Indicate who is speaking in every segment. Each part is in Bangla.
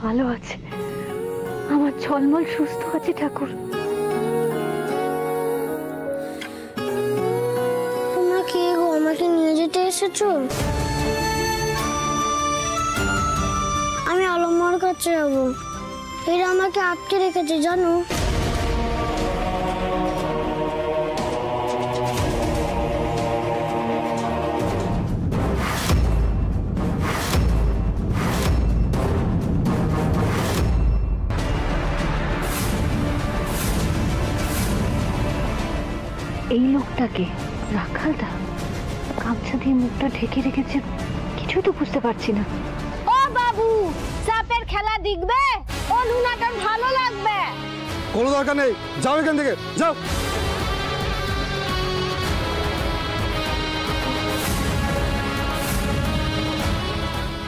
Speaker 1: ভালো আছে, আমার ঝলমল সুস্থ আছে ঠাকুর।
Speaker 2: তোমরা কে গো, আমাকে নিয়ে যেতে এসেছো? আমি আলমার কাছে যাবো, এরা আমাকে আটকে রেখেছে জানো।
Speaker 1: এই লোকটাকে রাখালদা গামছা দিয়ে মুখটা ঢেকে রেখেছে, কিছু তো বুঝতে পারছি না।
Speaker 2: ও বাবু, সাপের খেলা দেখবে? ও লুনাটার ভালো লাগবে।
Speaker 3: কোনো দরকার নেই, যাও এখান থেকে, যাও।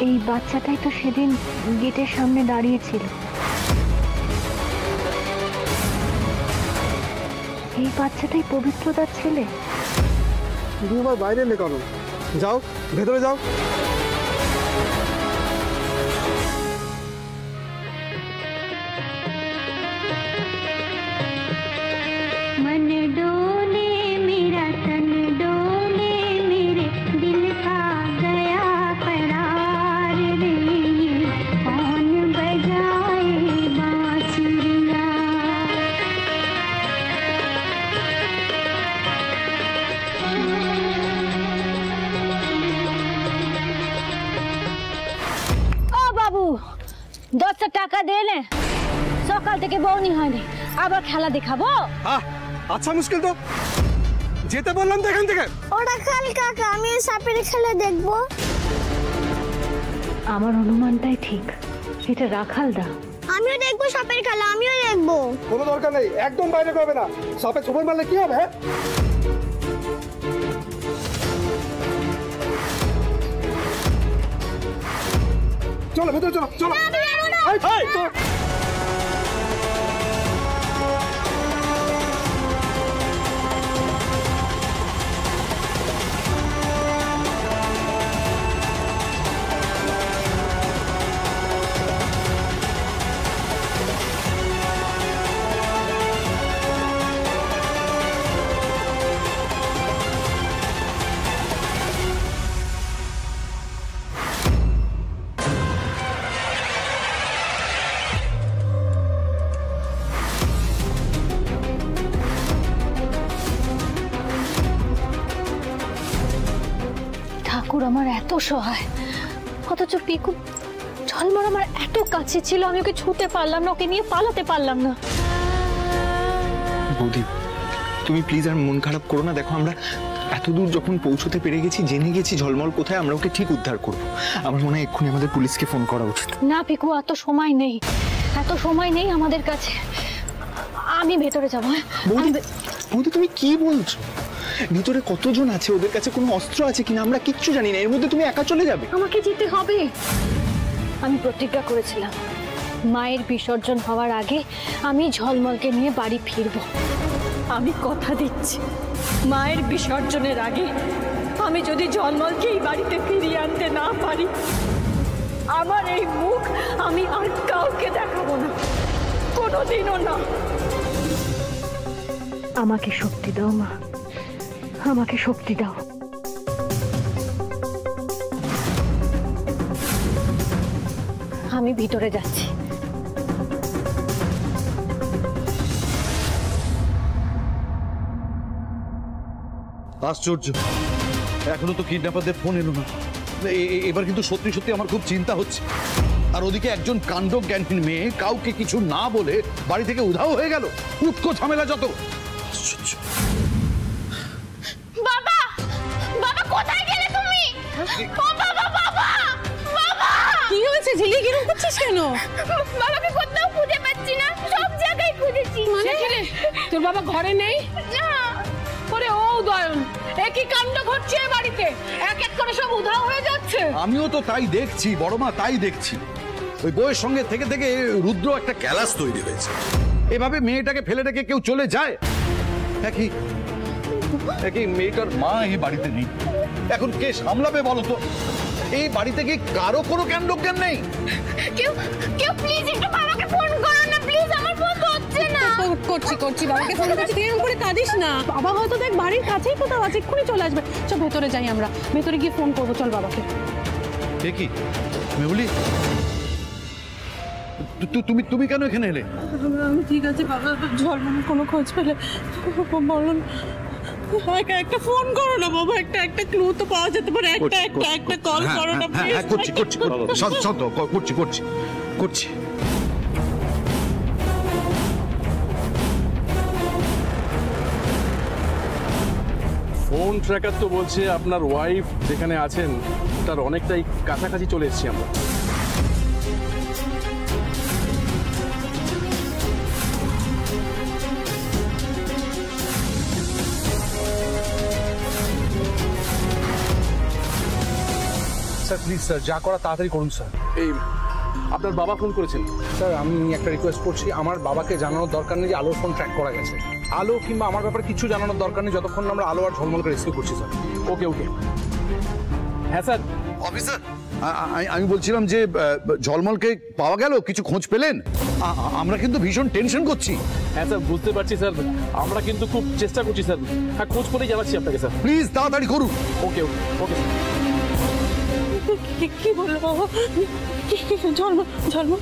Speaker 1: এই বাচ্চাটাই তো সেদিন গেটের সামনে দাঁড়িয়েছিল। এই বাচ্চাটাই পবিত্রতার ছেলে।
Speaker 3: তুমি আবার বাইরে এলে কেন? যাও ভেতরে যাও।
Speaker 1: मन डोले मेरा तन डोले मेरे दिल का गया करार रे, कौन बजाए बांसुरिया।
Speaker 2: ও বাবু, 10 টাকা দেলে, সকাল থেকে বউনি হয়নি, আবার খেলা দেখাবো?
Speaker 3: আচ্ছা মুশকিল তো, যেতে বললাম তো এখান থেকে।
Speaker 2: ওটা কাল কাকা, আমি সাপের খেলা দেখবো।
Speaker 1: আমার অনুমানটাই ঠিক, এটা রাখালদা।
Speaker 2: আমিও দেখবো সাপের খেলা, আমিও দেখবো।
Speaker 3: কোনো দরকার নেই, একদম বাইরে করবে না। সাপে ছোবল মারলে কি হবে? চলো ভেতরে চলো, চলো।
Speaker 1: ঠাকুর আমার এত সহায়, অথচ পিকু ঝলমল আমার এত কাছে ছিল, আমি ওকে ছুঁতে পারলাম না, ওকে নিয়ে পালাতে পারলাম না।
Speaker 4: বৌদি তুমি প্লিজ আর মন খারাপ করো না। দেখো আমরা এত দূর যখন পৌঁছতে পেরে গেছি, জেনে গেছি ঝলমল কোথায়, আমরা ওকে ঠিক উদ্ধার করবো। আমার মনে হয় এক্ষুনি আমাদের পুলিশকে ফোন করা উচিত।
Speaker 1: না পিকু, এত সময় নেই, এত সময় নেই আমাদের কাছে। আমি ভেতরে যাবো।
Speaker 4: বৌদি তুমি কি বলছো? ভিতরে কতজন আছে, ওদের কাছে কোনো অস্ত্র আছে কিনা আমরা কিচ্ছু জানি না, এর মধ্যে তুমি একা চলে যাবে?
Speaker 1: আমাকে যেতে হবে। আমি প্রতিজ্ঞা করেছিলাম মায়ের বিসর্জন হওয়ার আগে আমি ঝলমলকে নিয়ে বাড়ি ফিরব। আমি কথা দিচ্ছি, মায়ের বিসর্জনের আগে আমি যদি ঝলমলকে এই বাড়িতে ফিরিয়ে আনতে না পারি, আমার এই মুখ আমি আর কাউকে দেখাবো না, কোনোদিনও না। আমাকে শক্তি দাও মা, আমাকে শক্তি দাও। আমি ভিতরে যাচ্ছি।
Speaker 5: আশ্চর্য, এখনো তো কিডন্যাপারদের ফোন এলো না। এবার কিন্তু সত্যি সত্যি আমার খুব চিন্তা হচ্ছে। আর ওদিকে একজন কাণ্ডজ্ঞানহীন মেয়ে কাউকে কিছু না বলে বাড়ি থেকে উধাও হয়ে গেল। উৎকো ঝামেলা যত। আশ্চর্য।
Speaker 2: বাবা, বাবা কোথায় গেলে তুমি? ও বাবা, বাবা, বাবা!
Speaker 6: কি হয়েছে ঝিলি, কিরকম করছিস কেন?
Speaker 2: বাবাকে কোথাও খুঁজে পাচ্ছি না, সব জায়গায় খুঁজেছি।
Speaker 6: মানে তোর বাবা ঘরে নেই?
Speaker 2: না।
Speaker 6: ওরে ও দয়ন, একই কাণ্ড ঘটছে বাড়িতে, এক এক করে সব উধাও হয়ে যাচ্ছে।
Speaker 5: আমিও তো তাই দেখছি বড় মা, তাই দেখছি। ওই বউয়ের সঙ্গে থেকে থেকে রুদ্র একটা ক্যালাস তৈরি হয়েছে। এভাবে মেয়েটাকে ফেলে রেখে কেউ চলে যায়? একই মেয়েটার মা এই বাড়িতে নেই, এখন কে সামলাবে বলো তো? এই বাড়িতে কি কারো কোনো জ্ঞান নেই?
Speaker 1: কেউ কেউ প্লিজ একটু বাবাকে ফোন করো না প্লিজ, আমার ফোন হচ্ছে না।
Speaker 6: করছি বাবাকে ফোন করছি, তুই এরকম করে কাঁদিস না। বাবা হয়তো দেখ বাড়ির কাছেই কোথাও আছে, এক্ষুনি চলে আসবে। চল ভেতরে যাই, আমরা ভেতরে গিয়ে ফোন করবো। চল বাবাকে।
Speaker 5: কি মেহুলি, তুমি কেন এখানে এলে?
Speaker 6: আমি ঠিক আছে বাবা, ঝলমলের কোনো খোঁজ পেলে বলুন। একটা ফোন করো না বাবা, একটা ক্লু তো পাওয়া যেতে পারে। একটা কল করো না প্লিজ।
Speaker 5: হ্যাঁ, করছি শান্ত, করছি।
Speaker 7: ফোন ট্র্যাকার তো বলছে আপনার ওয়াইফ যেখানে আছেন তার অনেকটাই কাছাকাছি চলে এসেছি আমরা।
Speaker 8: স্যার প্লিজ স্যার, যা করা তাড়াতাড়ি করুন স্যার।
Speaker 7: এই আপনার বাবা ফোন করেছেন?
Speaker 8: স্যার আমি একটা রিকোয়েস্ট করছি, আমার বাবাকে জানানোর দরকার নেই যে আলোর ফোন ট্র্যাক করা গেছে। আলো কিংবা আমার ব্যাপারে কিছু জানানোর দরকার নেই যতক্ষণ আমরা আলো আর ঝলমলকে রেস্কিউ করছি স্যার।
Speaker 7: ওকে। হ্যাঁ স্যার।
Speaker 5: অফিসার, আমি বলছিলাম যে ঝলমলকে পাওয়া গেল? কিছু খোঁজ পেলেন? আমরা কিন্তু ভীষণ টেনশন করছি।
Speaker 7: হ্যাঁ স্যার, বুঝতে পারছি স্যার, আমরা কিন্তু খুব চেষ্টা করছি স্যার। হ্যাঁ, খোঁজ করেই জানাচ্ছি আপনাকে স্যার।
Speaker 5: প্লিজ তাড়াতাড়ি করুন।
Speaker 7: ওকে
Speaker 6: কি বললো বাবা? ঝলমল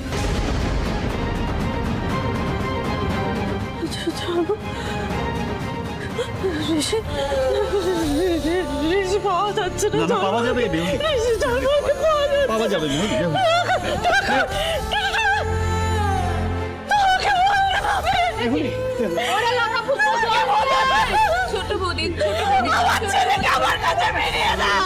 Speaker 6: ঋষি পাওয়া যাচ্ছে না।
Speaker 5: পাওয়া যাবে, পাওয়া যাবে।
Speaker 1: ছোট বৌদি আমার কাছে বেরিয়ে দাও।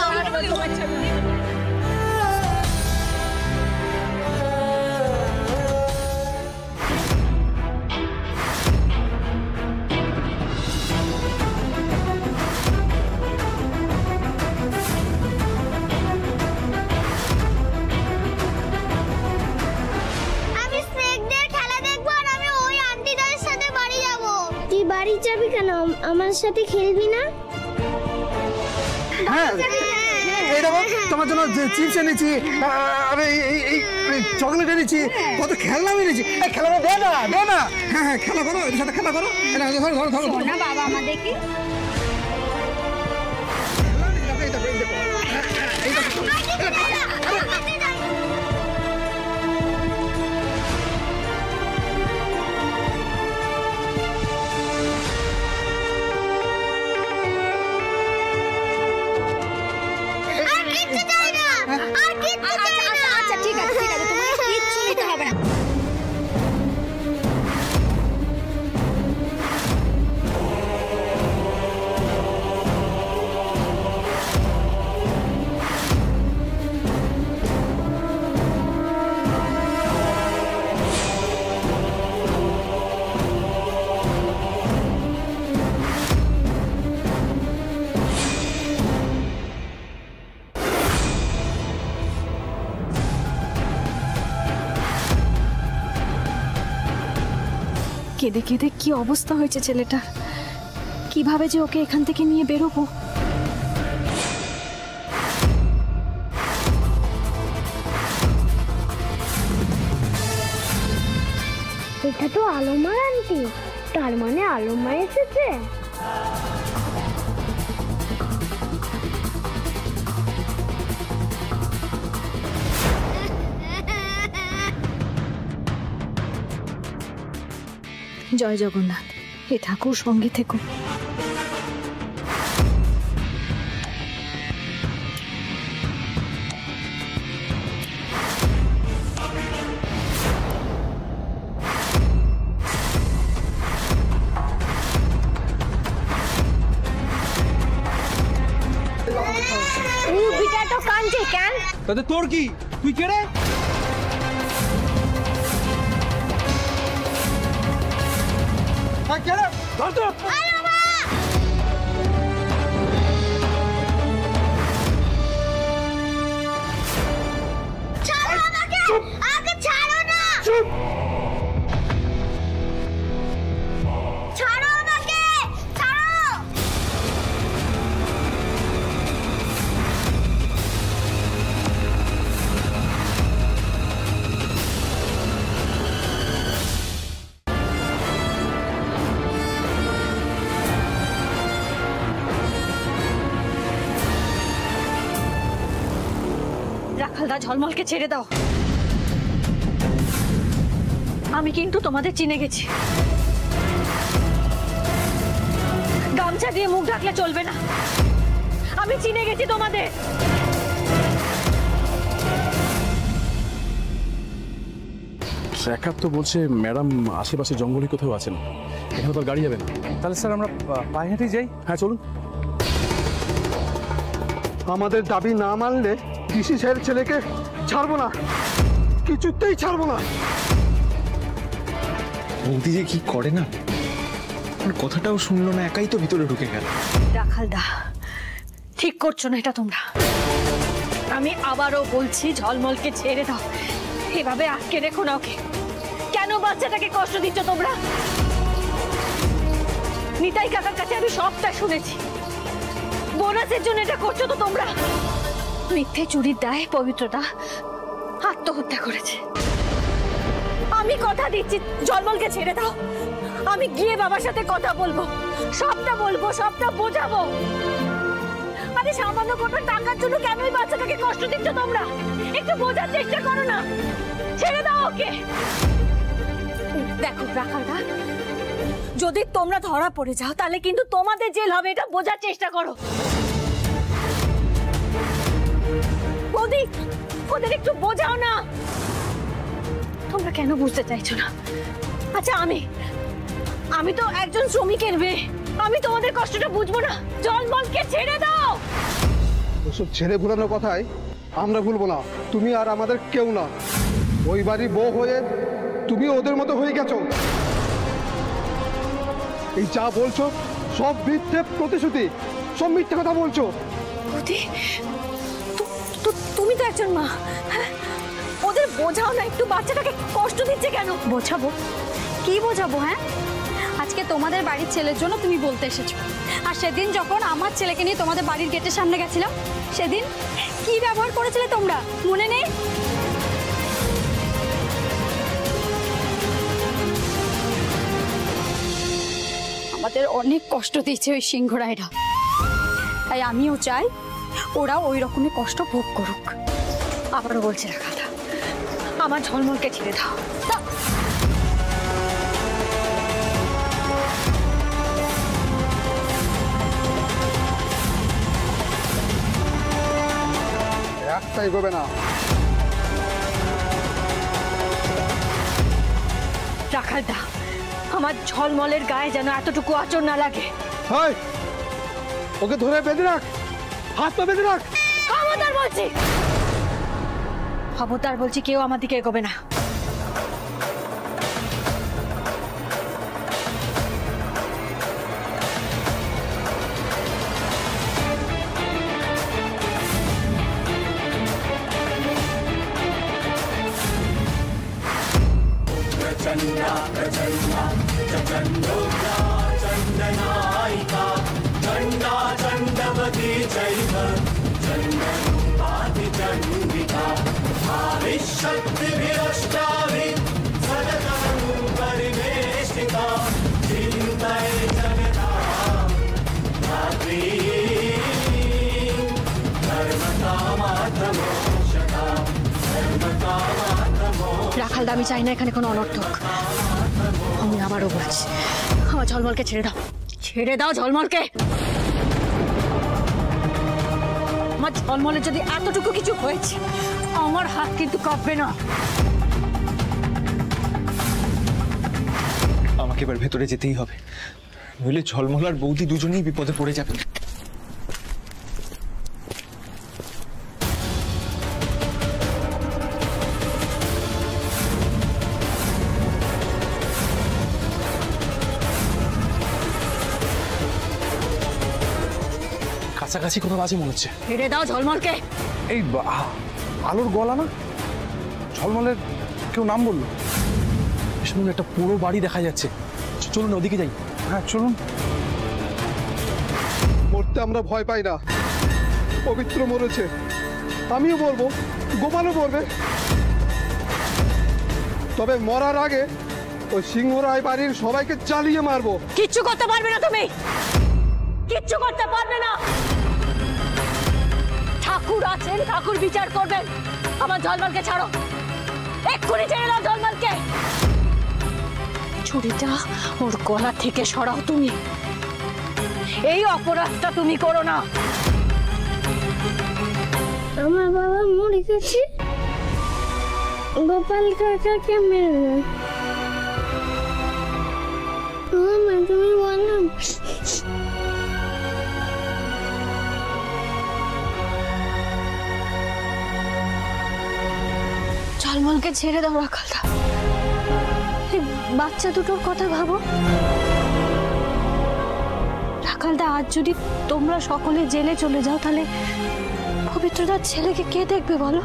Speaker 9: বাড়ি যাবি কেন? আমার সাথে খেলবি না?
Speaker 3: হ্যাঁ, এই দেখো তোমার জন্য চিপস এনেছি, আরে এই চকলেট এনেছি, কত খেলনা এনেছি। খেলনা দে না। হ্যাঁ, খেলা করো, এর সাথে খেলা করো। ধরো
Speaker 2: না বাবা, আমাদের কি
Speaker 1: কেঁদে কেঁদে কি অবস্থা হয়েছে ছেলেটা, কিভাবে যে ওকে এখান থেকে নিয়ে বেরোবো।
Speaker 9: এটা তো আলোমার আন্টি, তার মানে আলোমা এসেছে।
Speaker 1: জয় জগন্নাথ, হে ঠাকুর সঙ্গে থেকো।
Speaker 2: বিটা তো কাঁদছে কেন?
Speaker 8: তাতে তোর কি? তুই কে রে?
Speaker 1: রাখালদা, ঝলমলকে ছেড়ে দাও। আমি কিন্তু তোমাদের চিনে গেছি। গামছা দিয়ে মুখ ঢাকলে চলবে না, আমি চিনে গেছি তোমাদের।
Speaker 7: ট্র্যাকার তো বলছে ম্যাডাম আশেপাশে জঙ্গলে কোথাও আছেন, এখানে তো আর গাড়ি যাবে না।
Speaker 8: তাহলে স্যার আমরা পায়ে হেঁটেই যাই।
Speaker 7: হ্যাঁ চলুন।
Speaker 3: আমাদের দাবি না মানলে ডিসি সাহেব ছেলেকে ছাড়বো না, কিছুতেই ছাড়বো না।
Speaker 4: বৌদি যে কি করে না, আর কথাটাও শুনলো না, একাই তো ভিতরে ঢুকে গেল।
Speaker 1: রাখালদা, ঠিক করছো না এটা তোমরা। আমি আবারও বলছি, ঝলমলকে ছেড়ে দাও। এভাবে আটকে রেখো না ওকে। কেন বাচ্চাটাকে কষ্ট দিচ্ছ তোমরা? নিতাই কাকার কাছে আমি সবটা শুনেছি। বোনাসের জন্য এটা করছো তো তোমরা? মিথ্যে চুরির দায়ে পবিত্রতা আত্মহত্যা করেছে। আমি কথা দিচ্ছি, ঝলমলকে ছেড়ে দাও। আমি গিয়ে বাবার সাথে কথা বলবো, সবটা বলবো, সবটা বোঝাবো। আরে সামান্য কোনো টাকার জন্য কেন ওই বাচ্চাটাকে কষ্ট দিচ্ছ তোমরা? একটু বোঝার চেষ্টা করো না। ছেড়ে দাও ওকে। দেখো রাখালদা, যদি তোমরা ধরা পড়ে যাও তাহলে কিন্তু তোমাদের জেল হবে, এটা বোঝার চেষ্টা করো। বৌদি, ওদের একটু বোঝাও না। তোমরা কেন বুঝতে চাইছো না? আচ্ছা, আমি তো একজন শ্রমিকের মেয়ে, আমি তোমাদের কষ্টটা বুঝবো না? ঝলমলকে ছেড়ে দাও।
Speaker 3: ওসব ছেড়ে ভুলানোর কথাই আমরা ভুলবো না, তুমি আর আমাদের কেউ না। ওই বাড়ি বউ হয়ে তুমি ওদের মতো হয়ে গেছো। এই যা বলছো সব মিথ্যে প্রতিশ্রুতি, সব মিথ্যে কথা বলছো।
Speaker 1: বৌদি, তুমি তো একজন মা, হ্যাঁ? ওদের বোঝাও না একটু, বাচ্চাটাকে কষ্ট দিচ্ছে কেন?
Speaker 2: বোঝাবো? কি বোঝাবো? হ্যাঁ, আজকে তোমাদের বাড়ির ছেলের জন্য তুমি বলতে এসেছো, আর সেদিন যখন আমার ছেলেকে নিয়ে তোমাদের বাড়ির গেটের সামনে গেছিলাম, সেদিন কি ব্যবহার করেছিলে তোমরা, মনে নেই? আমাদের অনেক কষ্ট দিয়েছে ওই সিংহরায়রা, তাই আমিও চাই ওরা ওই রকমের কষ্ট ভোগ করুক।
Speaker 1: আবারও বলছি রাখালদা, আমার ঝলমলকে ছেড়ে দাও।
Speaker 3: একটাই হবে না।
Speaker 1: রাখালদা, আমার ঝলমলের গায়ে যেন এতটুকু আঁচড় না লাগে।
Speaker 3: ওকে ধরে বেঁধে রাখ, হাত পা বেঁধে রাখ।
Speaker 1: খবরদার বলছি, খবরদার বলছি, কেউ আমার দিকে এগোবে না। রাখালদা, আমি চাই না এখানে কোনো অনর্থক। আমি আবারও বলছি, আমার ঝলমলকে ছেড়ে দাও, ছেড়ে দাও ঝলমলকে। আমার ঝলমলের যদি এতটুকু কিছু হয়েছে, আমার হাত কিন্তু কাঁপবে না।
Speaker 4: আমাকে এবার ভেতরে যেতেই হবে, নইলে ঝলমল আর বৌদি দুজনেই বিপদে পড়ে যাবে।
Speaker 7: কাছাকাছি কোথাও আছে মনে হচ্ছে।
Speaker 1: ছেড়ে দাও ঝলমলকে।
Speaker 8: এই আলোর গলা না, ঝলমলের কেউ নাম বললো।
Speaker 7: শুনুন, একটা পুরো বাড়ি দেখা যাচ্ছে, চলুন ওদিকে যাই।
Speaker 8: হ্যাঁ চলুন।
Speaker 3: মরতে আমরা ভয় পাই না, পবিত্র মরেছে, আমিও বলবো, গোপালও বলবে। তবে মরার আগে ওই সিংহরায় বাড়ির সবাইকে চালিয়ে মারবো।
Speaker 1: কিচ্ছু করতে পারবে না তুমি, কিচ্ছু করতে পারবে না। ঠাকুর আছেন, ঠাকুর বিচার করবেন। আমার ঝলমলকে ছাড়ো, এক্ষুনি ছেড়ে দাও ঝলমলকে। ছুরিটা ওর গলা থেকে সরাও তুমি, এই অপরাধটা তুমি করো না।
Speaker 9: আমার বাবা মরে গেছে, গোপাল কাকাকে মেরে তুমি বলো।
Speaker 1: ঝলমলকে ছেড়ে দাও রাখালদা, এই বাচ্চা দুটোর কথা ভাবো। রাখালদা, আজ যদি তোমরা সকলে জেলে চলে যাও তাহলে পবিত্রতার ছেলেকে কে দেখবে বলো?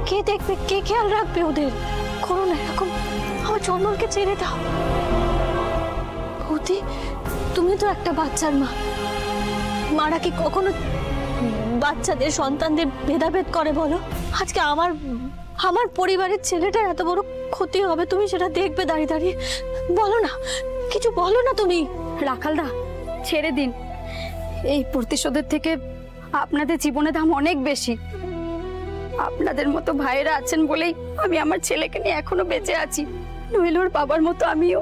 Speaker 1: কে দেখবে, কে খেয়াল রাখবে ওদের? করো না এরকম, আমার ঝলমলকে ছেড়ে দাও। বৌদি, তুমি তো একটা বাচ্চার মা, মারা কি কখনো বাচ্চাদের সন্তানদের ভেদাভেদ করে বলো? আজকে আমার পরিবারের ছেলেটার এত বড় ক্ষতি হবে, তুমি সেটা দেখবে দাঁড়িয়ে দাঁড়িয়ে? বলো না, কিছু বলো না তুমি।
Speaker 2: রাখালদা, ছেড়ে দিন। এই প্রতিশোধের থেকে আপনাদের জীবনের দাম অনেক বেশি। আপনাদের মতো ভাইয়েরা আছেন বলেই আমি আমার ছেলেকে নিয়ে এখনো বেঁচে আছি, নইলে ওর বাবার মতো আমিও।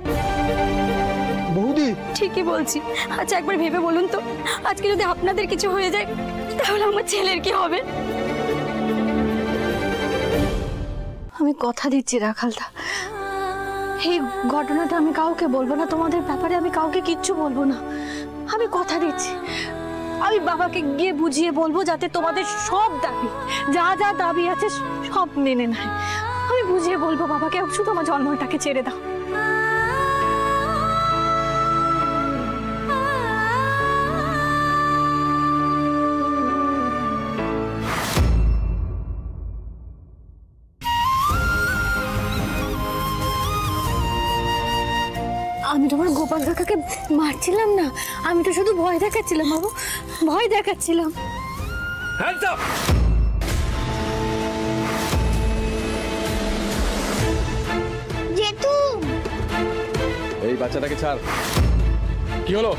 Speaker 3: বৌদি,
Speaker 2: ঠিকই বলছি। আচ্ছা একবার ভেবে বলুন তো, আজকে যদি আপনাদের কিছু হয়ে যায় তাহলে আমার ছেলের কি হবে?
Speaker 1: আমি কথা দিচ্ছি রাখালদা, এই ঘটনাটা আমি কাউকে বলবো না, তোমাদের ব্যাপারে আমি কাউকে কিচ্ছু বলবো না। আমি কথা দিচ্ছি, আমি বাবাকে গিয়ে বুঝিয়ে বলবো যাতে তোমাদের সব দাবি, যা যা দাবি আছে সব মেনে নেয়। আমি বুঝিয়ে বলবো বাবাকে, শুধু আমার ঝলমলটাকে ছেড়ে দাও। আমি তোমার গোপাল কাকাকে মারছিলাম না, আমি তো শুধু ভয় দেখাচ্ছিলাম বাবু, ভয় দেখাচ্ছিলাম।
Speaker 9: জেঠু,
Speaker 7: এই বাচ্চাটাকে ছাড়। কি হলো,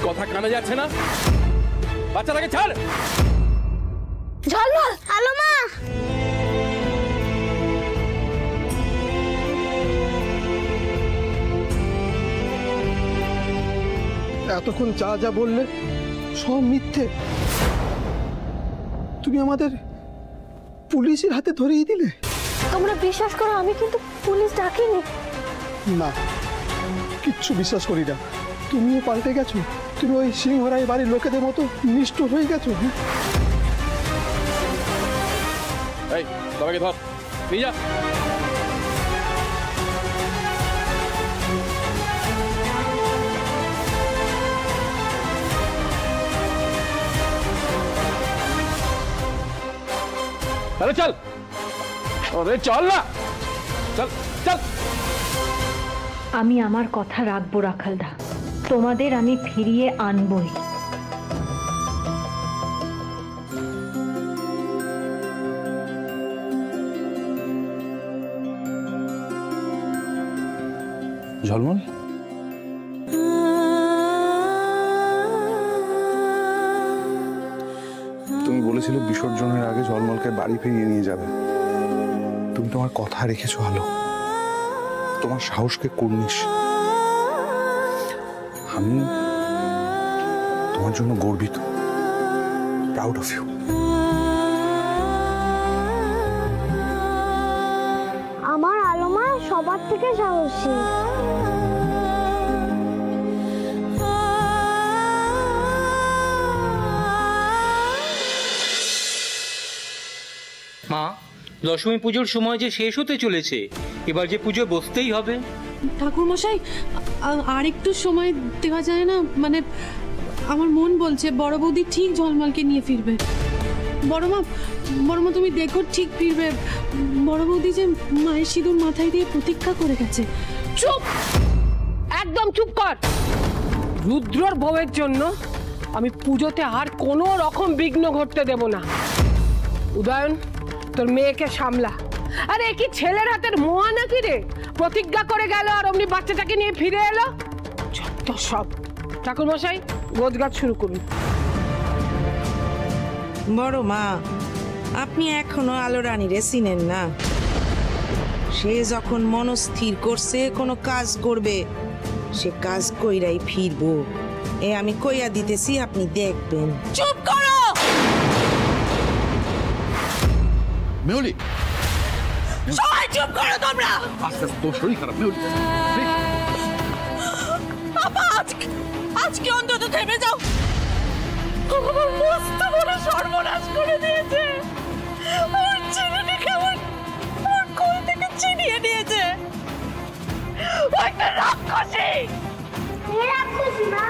Speaker 7: কথা কানে যাচ্ছে না? বাচ্চাটাকে ছাড়।
Speaker 1: ঝলমল,
Speaker 9: আলো মা।
Speaker 3: এতক্ষণ যা যা বললে সব মিথ্যে। তুমি আমাদের পুলিশের হাতে ধরিয়ে দিলে।
Speaker 1: তোমরা বিশ্বাস করো, আমি কিন্তু পুলিশ ডাকিনি।
Speaker 3: না, কিচ্ছু বিশ্বাস করি না। তুমিও পাল্টে গেছো, তুমি ওই সিংহরাই বাড়ির লোকেদের মতো নিষ্ঠুর হয়ে গেছো।
Speaker 7: এই বাবাকে ধর, নিয়ে যা। अरे चल, अरे चल ना, चल चल।
Speaker 1: আমি আমার কথা রাখবো রাখালদা, তোমাদের আমি ফিরিয়ে আনবই।
Speaker 8: ঝলমল, তুমি বলেছিলে বিসর্জনের আগে ঝলমলকে বাড়ি ফিরিয়ে নিয়ে যাবে। তুমি তোমার কথা রেখেছো আলো, তোমার সাহসকে কুর্নিশ। আমি তোমার জন্য গর্বিত, প্রাউড অফ ইউ।
Speaker 9: আমার আলো মা সবার থেকে সাহসী।
Speaker 10: মা, দশমী পুজোর সময় যে শেষ হতে চলেছে, এবার যে পুজো বসতেই হবে।
Speaker 6: ঠাকুর মশাই, আর একটু সময় দেওয়া যায় না? মানে আমার মন বলছে বড় বৌদি ঠিক ঝলমলকে নিয়ে ফিরবে। বড় মা তুমি দেখো, ঠিক ফিরবে। বড় বৌদি যে মায়ের সিঁদুর মাথায় দিয়ে প্রতীক্ষা করে গেছে।
Speaker 11: চুপ, একদম চুপ কর। রুদ্রর বউয়ের জন্য আমি পুজোতে আর কোনো রকম বিঘ্ন ঘটতে দেব না। উদয়ন, তোর মেয়েকে সামলা। আরে কি ছেলের হাতের মোয়া নাকি রে? প্রতিজ্ঞা করে গেল আর অমনি বাচ্চাটাকে নিয়ে ফিরে এলো। যত সব। ঠাকুর মশাই, গোছগাছ শুরু করুন।
Speaker 12: বড় মা, আপনি এখনো আলো রানীরে চিনেন না। সে যখন মনস্থির করছে কোনো কাজ করবে, সে কাজ কইরাই ফিরবো। আমি কইয়া দিতেছি, আপনি দেখবেন।
Speaker 2: চুপ করো।
Speaker 5: মেহুলি,
Speaker 2: সবাই চুপ করো তোমরা।
Speaker 5: আস্তে আস্তে, তোর শরীর খারাপ মেহুলি।
Speaker 2: আপা, আজকে অন্তত থেমে যাও। আমার মস্ত বড় সর্বনাশ করে দিয়েছে। ওর ছেলেটাকে আমার কোল থেকে ছিনিয়ে নিয়েছে। ও একটা রাক্ষসী।
Speaker 9: রাক্ষসী মা।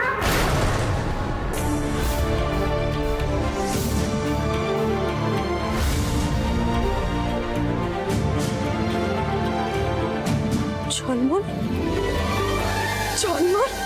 Speaker 2: ঝলমল, ঝলমল।